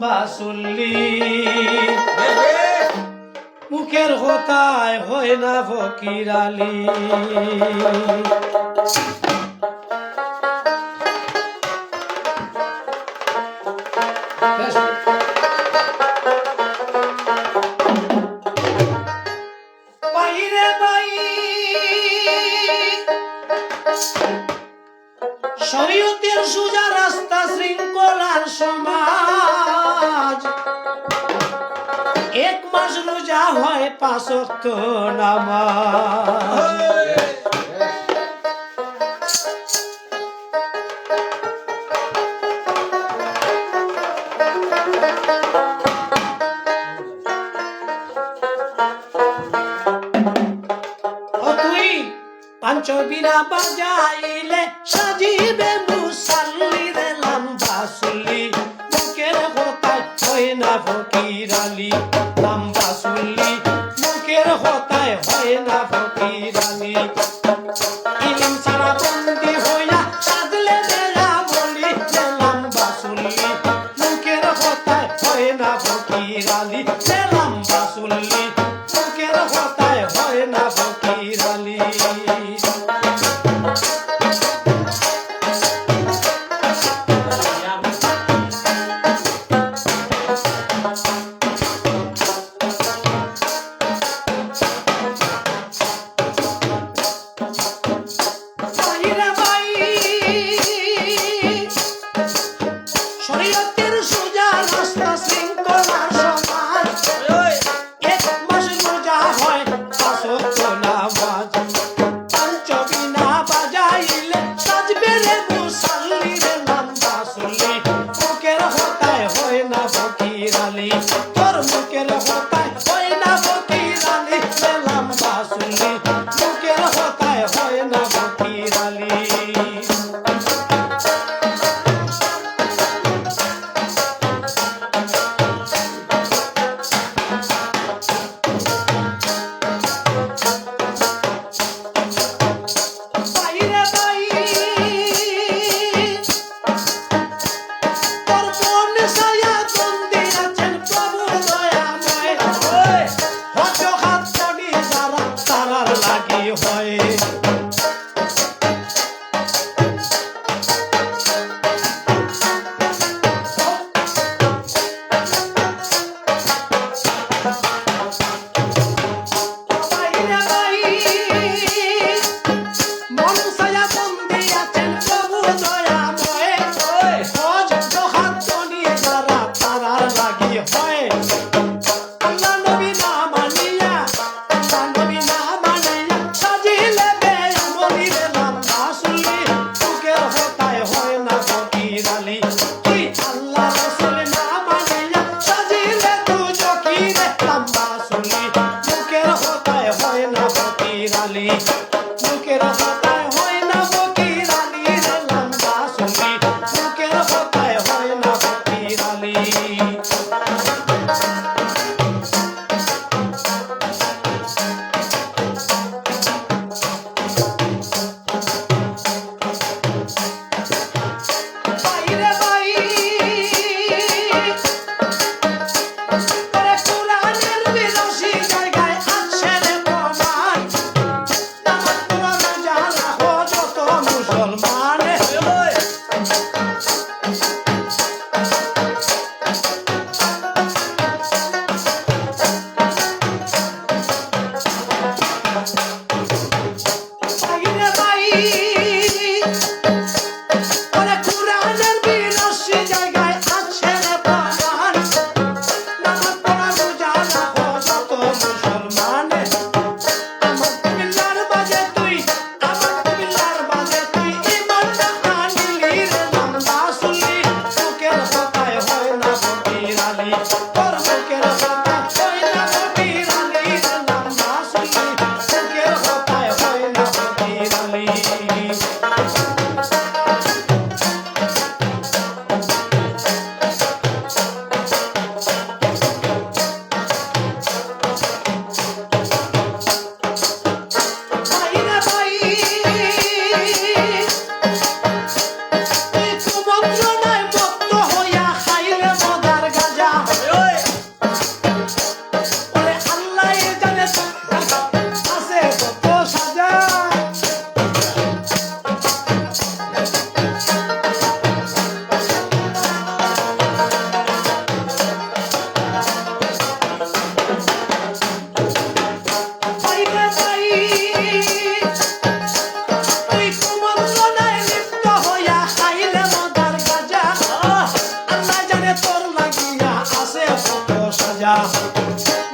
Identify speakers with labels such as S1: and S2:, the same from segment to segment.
S1: বাসুল্লি মুখের কথায় হয় না ফকির আলী বাইরে বাই শরীয়তের সোজা রাস্তা শৃঙ্খলার সমাজ এক মাস রোজা হয় 5 ওয়াক্ত নামাজ পাঞ্চবিরা বাজাইলে সাজিবে মুসাল্লির লম্বা সুল্লি মুখের কথায় হয় না ফকির আলী লম্বা সুল্লি মুখের কথায় হয় না ফকির আলী ইলম সারা বন্দি হইয়া সাজলে বেলা বলি লম্বা সুল্লি মুখের কথায় হয় না ফকির আলী লম্বা সুল্লি মুখের কথায় হয় না ফকির আলী শরীয়তের সোজা রাস্তা শৃঙ্খলার সমাজ এক মাস রোজা হয় 5 ওয়াক্ত নামাজ পাঞ্চবিনা বাজাইলে সাজবে রে মুসাল্লির লম্বা সুল্লি মুখের কথায় হয় না ফকির আলী তোর মুখের কথায় হয় না ফকির আলী লম্বা সুল্লি মুখের কথায় হয় না ফকির আলী বাইরে বাই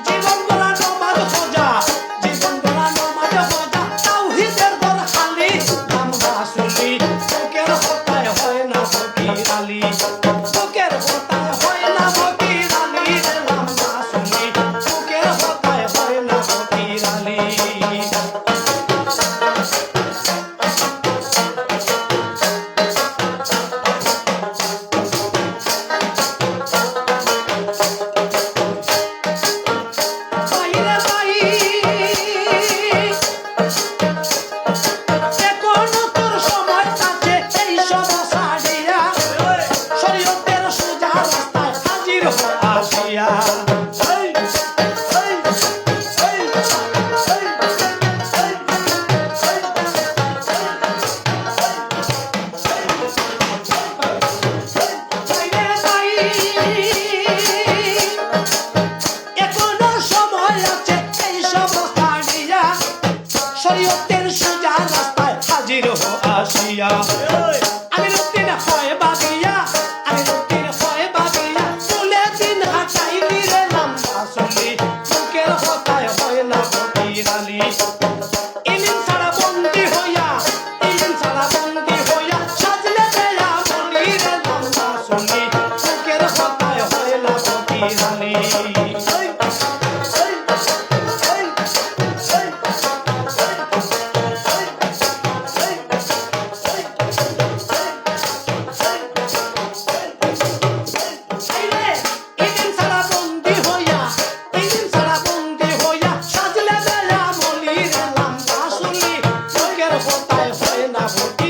S1: জীবন গড়া নমাজ খোঁজা, জীবন গড়া নমাজ খোঁজা, তাওহীদের ঘর খালি, নাম রাসূলি বুকের হতায় হয় না ফকির আলী, বুকের হতায় হয় না ফকির আলী রে, নাম রাসূলি বুকের হতায় হয় না ফকির আলী। বাইরে বাই এখনো তোর সময় আছে এই সব ছাড়িয়া, শরীয়তের সোজা রাস্তায় হাজির হ আসিয়া। বাইরে বাই এখনো সময় আছে এই সব ছাড়িয়া, শরীয়তের সোজা রাস্তায় হাজির হ আসিয়া। আমি রুটিন হয় বাগিয়া, আমি রুটিন হয় বাগিয়া, চলে দিন হাঁটাই রে, নাম রাসূলি বুকের হতায় হয় না ফকির আলী। ইলিম ছাড়া বন্দী হইয়া, ইলিম ছাড়া বন্দী হইয়া, সাজলে দেয়া বলি রে, নাম রাসূলি বুকের হতায় হয় না ফকির আলী। ইলিম ছাড়া বন্দী হইয়া, ইলিম ছাড়া বন্দী হইয়া, সাজলে দেয়া বলি রে, নাম রাসূলি বুকের হতায় হয় না ফকির